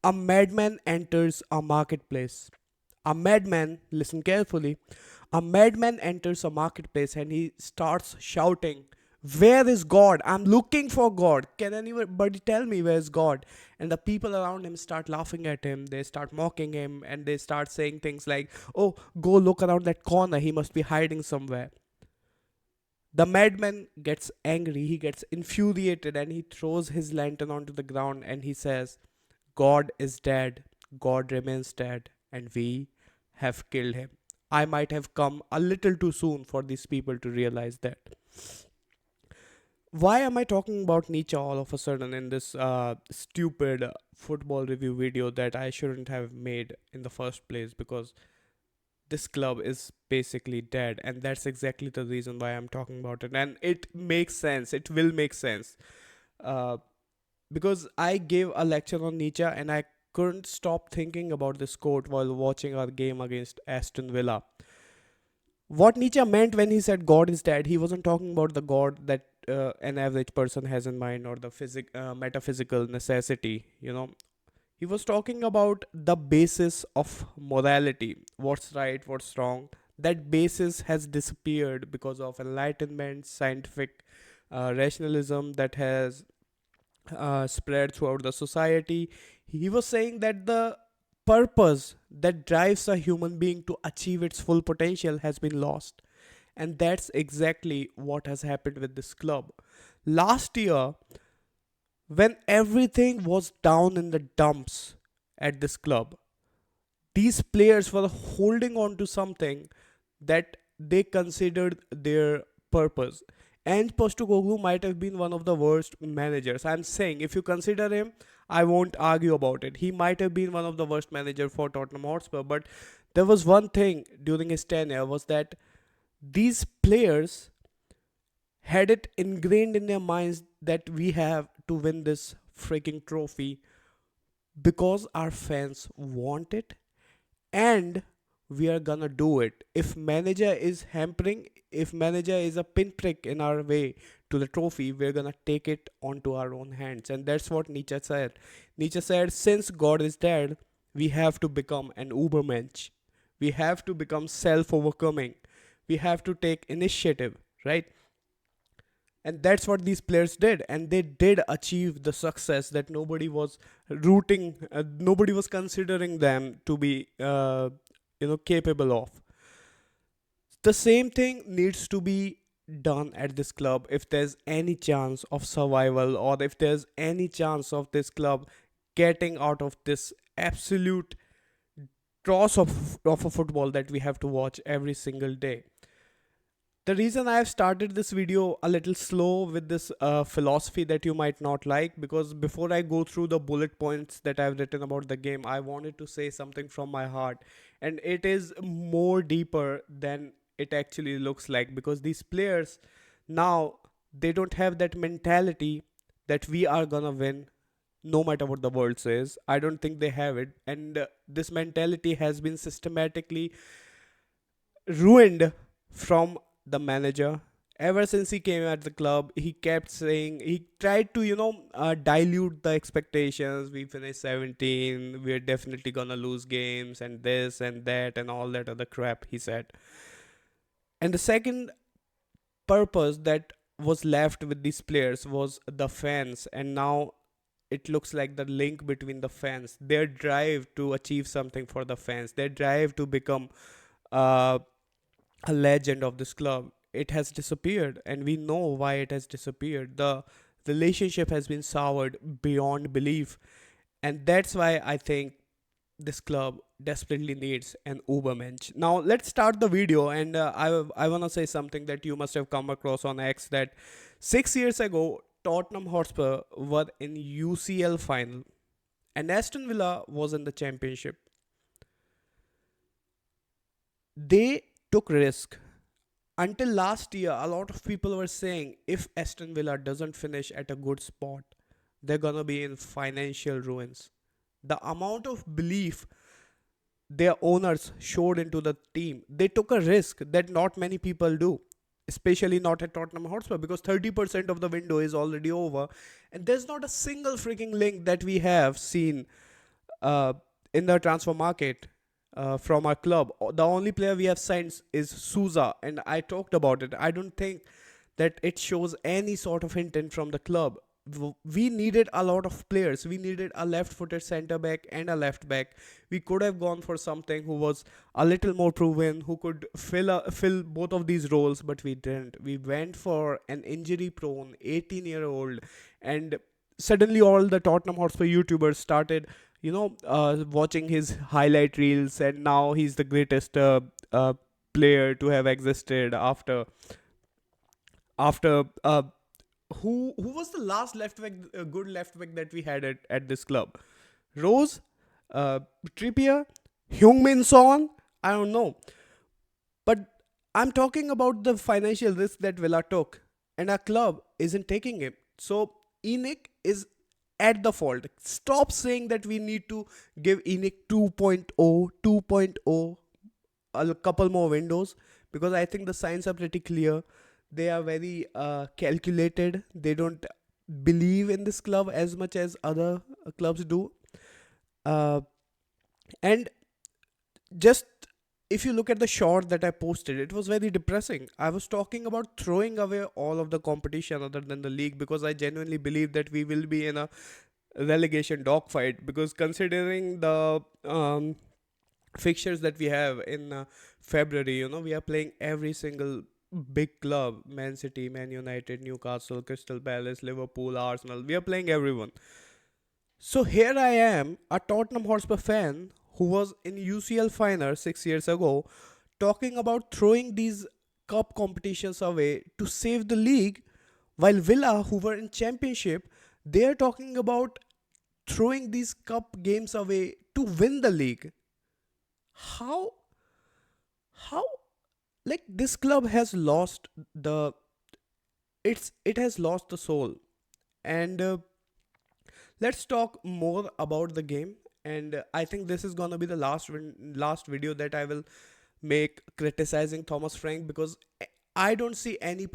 A madman enters a marketplace. A madman, listen carefully, a madman enters a marketplace and he starts shouting, "Where is God? I'm looking for God. Can anybody tell me where is God?" And the people around him start laughing at him. They start mocking him and they start saying things like, "Oh, go look around that corner. He must be hiding somewhere." The madman gets angry, he gets infuriated, and he throws his lantern onto the ground and he says, "God is dead, God remains dead, and we have killed him. I might have come a little too soon for these people to realize that." Why am I talking about Nietzsche all of a sudden in this stupid football review video that I shouldn't have made in the first place? Because this club is basically dead, and that's exactly the reason why I'm talking about it. And it makes sense, it will make sense. Uh, because I gave a lecture on Nietzsche and I couldn't stop thinking about this quote while watching our game against Aston Villa. What Nietzsche meant when he said God is dead, he wasn't talking about the God that an average person has in mind, or the metaphysical necessity, He was talking about the basis of morality, what's right, what's wrong. That basis has disappeared because of enlightenment, scientific rationalism that has spread throughout the society. He was saying that the purpose that drives a human being to achieve its full potential has been lost. And that's exactly what has happened with this club. Last year, when everything was down in the dumps at this club, these players were holding on to something that they considered their purpose. And Postecoglou might have been one of the worst managers. I'm saying, if you consider him, I won't argue about it. He might have been one of the worst managers for Tottenham Hotspur. But there was one thing during his tenure, was that these players had it ingrained in their minds that we have to win this freaking trophy because our fans want it, and we are gonna do it. If manager is hampering, if manager is a pinprick in our way to the trophy, we're gonna take it onto our own hands. And that's what Nietzsche said. Nietzsche said, since God is dead, we have to become an ubermensch. We have to become self-overcoming. We have to take initiative, right? And that's what these players did, and they did achieve the success that nobody was nobody was considering them to be capable of. The same thing needs to be done at this club if there's any chance of survival, or if there's any chance of this club getting out of this absolute dross of a football that we have to watch every single day. The reason I have started this video a little slow with this philosophy that you might not like, because before I go through the bullet points that I've written about the game, I wanted to say something from my heart, and it is more deeper than it actually looks like, because these players now, they don't have that mentality that we are gonna win no matter what the world says. I don't think they have it, and this mentality has been systematically ruined from the manager. Ever since he came at the club, he kept saying, he tried to dilute the expectations. We finished 17, we're definitely gonna lose games, and this and that and all that other crap, he said. And the second purpose that was left with these players was the fans. And now it looks like the link between the fans, their drive to achieve something for the fans, their drive to become uh, a legend of this club, it has disappeared. And we know why it has disappeared. The relationship has been soured beyond belief, and that's why I think this club desperately needs an ubermensch. Now let's start the video, and I want to say something that you must have come across on X, that 6 years ago Tottenham Hotspur were in UCL final and Aston Villa was in the championship. They took risk. Until last year, a lot of people were saying if Aston Villa doesn't finish at a good spot, they're gonna be in financial ruins. The amount of belief their owners showed into the team, they took a risk that not many people do, especially not at Tottenham Hotspur, because 30% of the window is already over, and there's not a single freaking link that we have seen uh, in the transfer market from our club. The only player we have signed is Souza, and I talked about it. I don't think that it shows any sort of intent from the club. We needed a lot of players. We needed a left-footed centre back and a left back. We could have gone for something who was a little more proven, who could fill both of these roles, but we didn't. We went for an injury-prone 18-year-old, and suddenly all the Tottenham Hotspur YouTubers started, watching his highlight reels, and now he's the greatest player to have existed after who was the last left back, good left back that we had at this club? Rose, uh, Trippier, Heung-min Son. I don't know, but I'm talking about the financial risk that Villa took, and our club isn't taking it. So ENIC is at the fault. Stop saying that we need to give ENIC 2.0, 2.0, a couple more windows, because I think the signs are pretty clear. They are very calculated. They don't believe in this club as much as other clubs do. Uh, and just if you look at the short that I posted, it was very depressing. I was talking about throwing away all of the competition other than the league, because I genuinely believe that we will be in a relegation dogfight. Because considering the fixtures that we have in February, we are playing every single big club: Man City, Man United, Newcastle, Crystal Palace, Liverpool, Arsenal. We are playing everyone. So here I am, a Tottenham Hotspur fan who was in UCL final 6 years ago, talking about throwing these cup competitions away to save the league, while Villa, who were in Championship, they are talking about throwing these cup games away to win the league. How how like this club has lost the it has lost the soul. And let's talk more about the game. And I think this is gonna be the last video that I will make criticizing Thomas Frank, because I don't see any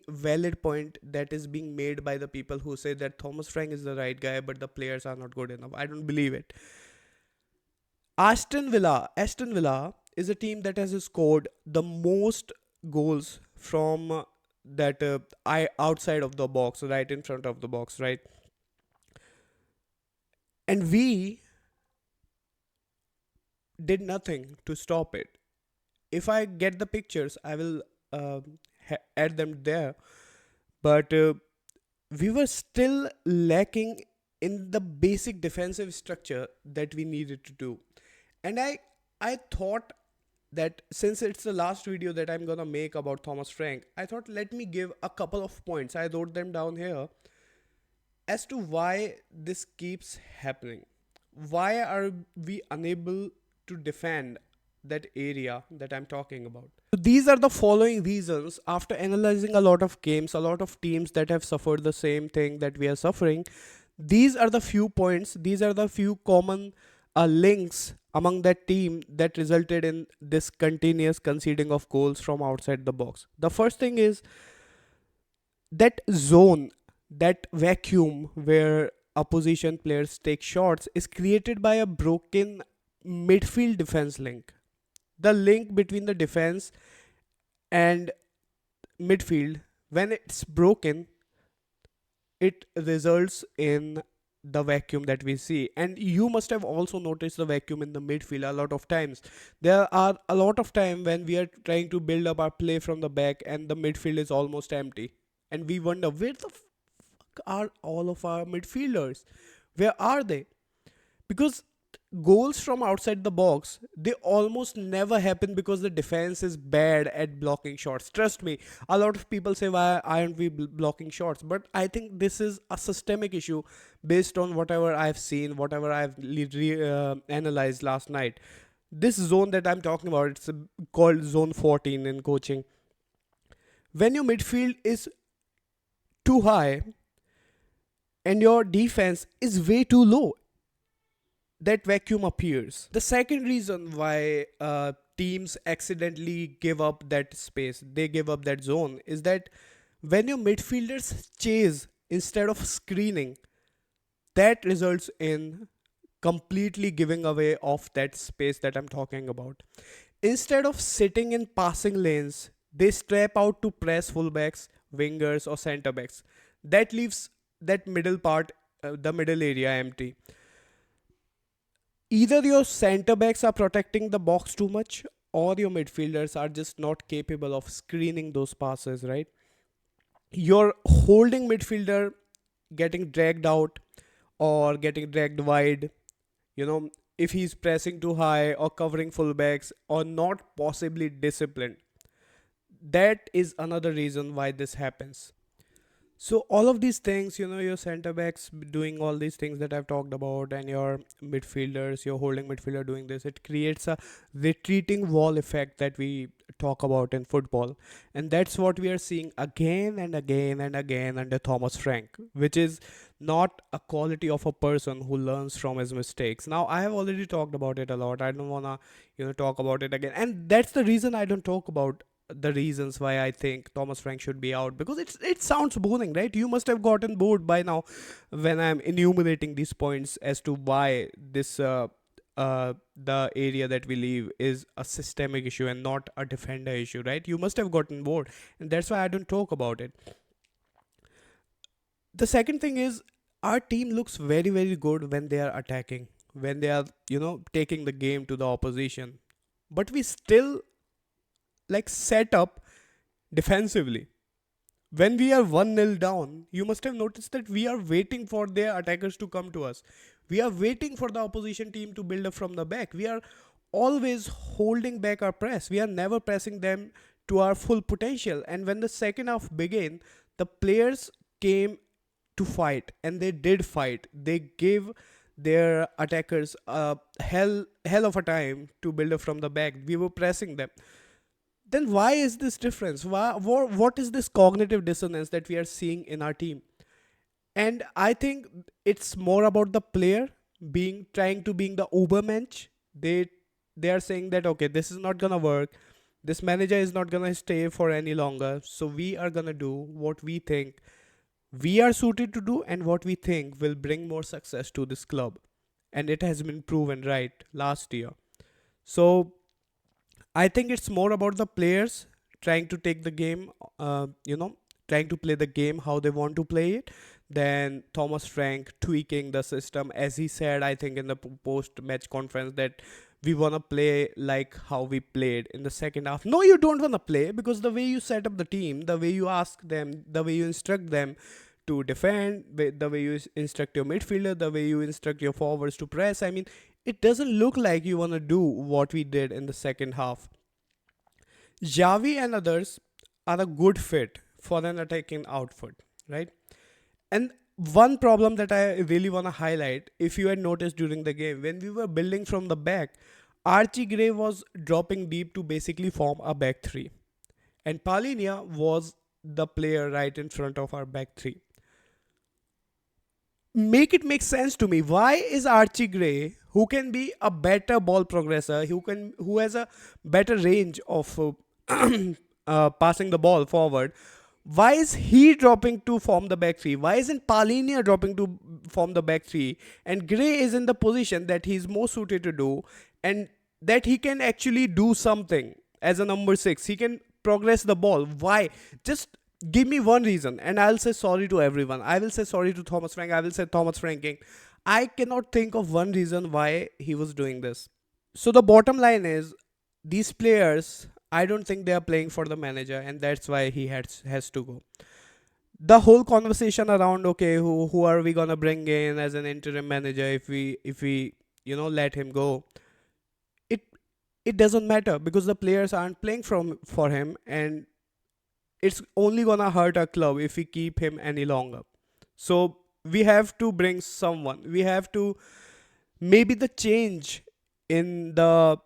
valid point that is being made by the people who say that Thomas Frank is the right guy, but the players are not good enough. I don't believe it. Aston Villa is a team that has scored the most goals from that I outside of the box, right in front of the box, right? And we did nothing to stop it. If I get the pictures, I will add them there. But we were still lacking in the basic defensive structure that we needed to do. And I thought that since it's the last video that I'm gonna make about Thomas Frank, I thought let me give a couple of points. I wrote them down here as to why this keeps happening. Why are we unable to defend that area that I'm talking about? So these are the following reasons. After analyzing a lot of games, a lot of teams that have suffered the same thing that we are suffering, these are the few points, these are the few common links among that team that resulted in this continuous conceding of goals from outside the box. The first thing is that zone, that vacuum where opposition players take shots is created by a broken midfield defense link. The link between the defense and midfield, when it's broken, it results in the vacuum that we see. And you must have also noticed the vacuum in the midfield a lot of times. There are a lot of time when we are trying to build up our play from the back and the midfield is almost empty, and we wonder where the fuck are all of our midfielders, where are they? Because goals from outside the box, they almost never happen because the defense is bad at blocking shots. Trust me, a lot of people say why aren't we blocking shots, but I think this is a systemic issue based on whatever I've seen, whatever I've analyzed last night. This zone that I'm talking about, it's called zone 14 in coaching. When your midfield is too high and your defense is way too low, that vacuum appears. The second reason why teams accidentally give up that space, they give up that zone, is that when your midfielders chase instead of screening, that results in completely giving away of that space that I'm talking about. Instead of sitting in passing lanes, they step out to press fullbacks, wingers, or centre backs. That leaves that middle part, the middle area empty. Either your centre backs are protecting the box too much, or your midfielders are just not capable of screening those passes, right? Your holding midfielder getting dragged out or getting dragged wide, you know, if he's pressing too high or covering fullbacks or not possibly disciplined. That is another reason why this happens. So all of these things, your center backs doing all these things that I've talked about, and your midfielders, your holding midfielder doing this, it creates a retreating wall effect that we talk about in football, and that's what we are seeing again and again and again under Thomas Frank, which is not a quality of a person who learns from his mistakes. Now I have already talked about it a lot. I don't wanna, talk about it again, and that's the reason I don't talk about the reasons why I think Thomas Frank should be out, because it sounds boring, right? You must have gotten bored by now when I'm enumerating these points as to why this the area that we leave is a systemic issue and not a defender issue, right? You must have gotten bored, and that's why I don't talk about it. The second thing is, our team looks very very good when they are attacking, when they are taking the game to the opposition, but we still like set up defensively. When we are 1-0 down, you must have noticed that we are waiting for their attackers to come to us. We are waiting for the opposition team to build up from the back. We are always holding back our press. We are never pressing them to our full potential. And when the second half began, the players came to fight, and they did fight. They gave their attackers a hell of a time to build up from the back. We were pressing them. Then why is this difference? What is this cognitive dissonance that we are seeing in our team? And I think it's more about the player being trying to being the ubermensch. They are saying that, okay, this is not gonna work, this manager is not gonna stay for any longer, so we are gonna do what we think we are suited to do and what we think will bring more success to this club. And it has been proven right last year. So I think it's more about the players trying to take the game, trying to play the game how they want to play it, than Thomas Frank tweaking the system. As he said, I think in the post match conference, that we want to play like how we played in the second half. No, you don't want to play, because the way you set up the team, the way you ask them, the way you instruct them to defend, the way you instruct your midfielder, the way you instruct your forwards to press, I mean, it doesn't look like you want to do what we did in the second half. Javi and others are a good fit for an attacking outfit, right? And one problem that I really want to highlight, if you had noticed during the game, when we were building from the back, Archie Gray was dropping deep to basically form a back three. And Palinia was the player right in front of our back three. Make it make sense to me. Why is Archie Gray, who can be a better ball progressor, who has a better range of passing the ball forward, why is he dropping to form the back three? Why isn't Palinia dropping to form the back three? And Gray is in the position that he's more suited to do, and that he can actually do something as a number six. He can progress the ball. Why? Just give me one reason, and I'll say sorry to everyone. I will say sorry to Thomas Frank. I will say Thomas Franking. I cannot think of one reason why he was doing this. So the bottom line is, these players, I don't think they are playing for the manager, and that's why he has to go. The whole conversation around, okay, who are we gonna bring in as an interim manager if we let him go? It it doesn't matter, because the players aren't playing for him, and it's only gonna hurt our club if we keep him any longer. So we have to bring someone. We have to, maybe the change in the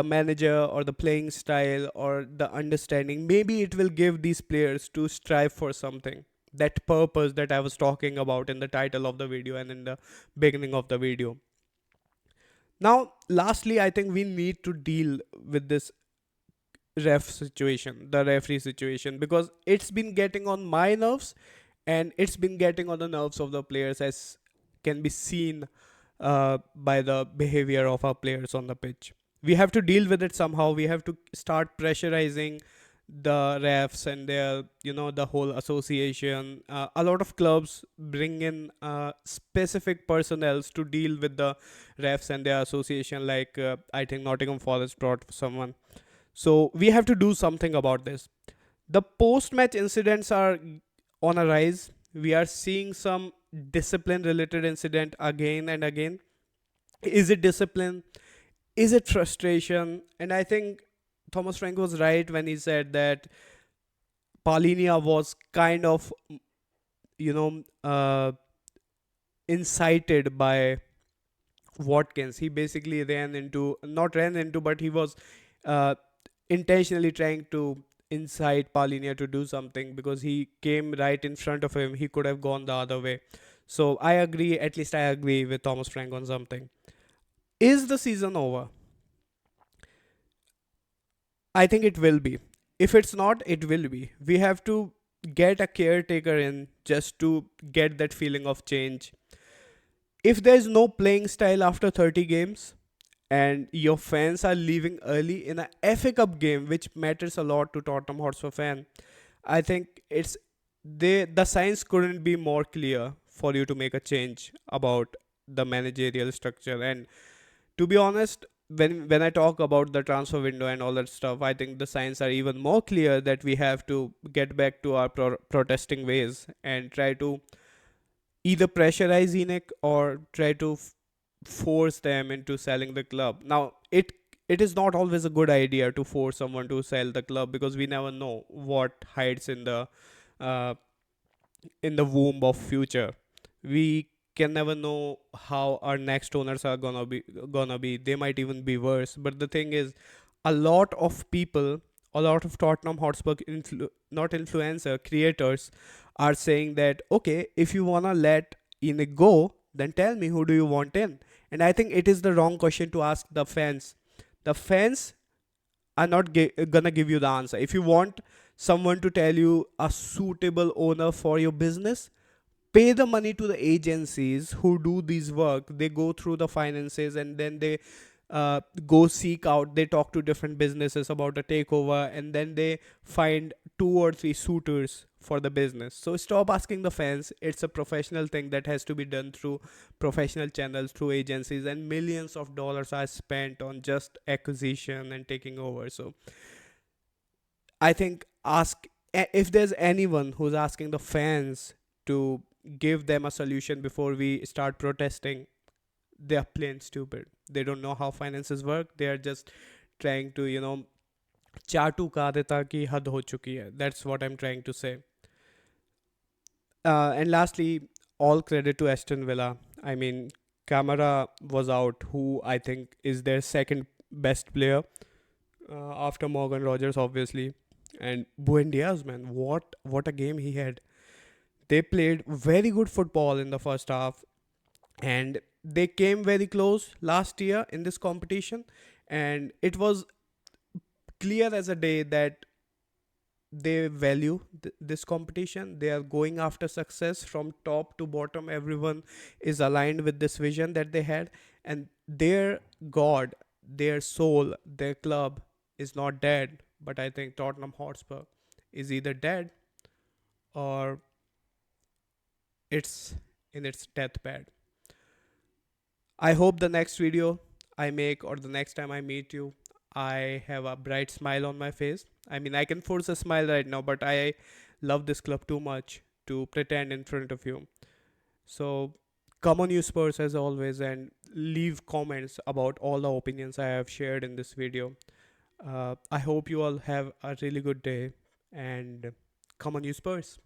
manager or the playing style or the understanding, maybe it will give these players to strive for something, that purpose that I was talking about in the title of the video and in the beginning of the video. Now lastly, I think we need to deal with this the referee situation, because it's been getting on my nerves, and it's been getting on the nerves of the players, as can be seen by the behavior of our players on the pitch. We have to deal with it somehow. We have to start pressurizing the refs and their, the whole association. A lot of clubs bring in specific personnels to deal with the refs and their association. Like I think Nottingham Forest brought someone. So we have to do something about this. The post-match incidents are on a rise. We are seeing some discipline-related incident again and again. Is it discipline? Is it frustration? And I think Thomas Frank was right when he said that Paulinia was kind of, you know, incited by Watkins. He basically not ran into, but he was uh, intentionally trying to incite Paulinia to do something because he came right in front of him. He could have gone the other way. So I agree, at least I agree with Thomas Frank on something. Is the season over? I think it will be. If it's not, it will be. We have to get a caretaker in just to get that feeling of change. If there's no playing style after 30 games and your fans are leaving early in a FA Cup game, which matters a lot to Tottenham Hotspur fan, I think the signs couldn't be more clear for you to make a change about the managerial structure. And to be honest, when I talk about the transfer window and all that stuff, I think the signs are even more clear that we have to get back to our protesting ways and try to either pressurize ENIC or try to force them into selling the club. Now, it is not always a good idea to force someone to sell the club because we never know what hides uh, in the womb of future. We can never know how our next owners are gonna be. They might even be worse. But the thing is, a lot of people, a lot of Tottenham Hotspur not influencer creators are saying that okay, if you wanna let in a go, then tell me who do you want in. And I think it is the wrong question to ask the fans. The fans are not gonna give you the answer. If you want someone to tell you a suitable owner for your business, pay the money to the agencies who do these work. They go through the finances and then they go seek out, they talk to different businesses about a takeover, and then they find two or three suitors for the business. So stop asking the fans. It's a professional thing that has to be done through professional channels, through agencies, and millions of dollars are spent on just acquisition and taking over. So I think if there's anyone who's asking the fans to give them a solution before we start protesting, they are plain stupid. They don't know how finances work. They are just trying to, चाटू का देता कि हद हो चुकी है. That's what I'm trying to say. And lastly, all credit to Aston Villa. I mean, Camara was out, who I think is their second best player after Morgan Rogers, obviously. And Buendia's, man, what a game he had. They played very good football in the first half, and they came very close last year in this competition. And it was clear as a day that they value this competition. They are going after success from top to bottom. Everyone is aligned with this vision that they had, and their god, their soul, their club is not dead. But I think Tottenham Hotspur is either dead or it's in its deathbed. I hope the next video I make or the next time I meet you, I have a bright smile on my face. I mean, I can force a smile right now, but I love this club too much to pretend in front of you. So come on, you Spurs, as always, and leave comments about all the opinions I have shared in this video. I hope you all have a really good day, and come on, you Spurs.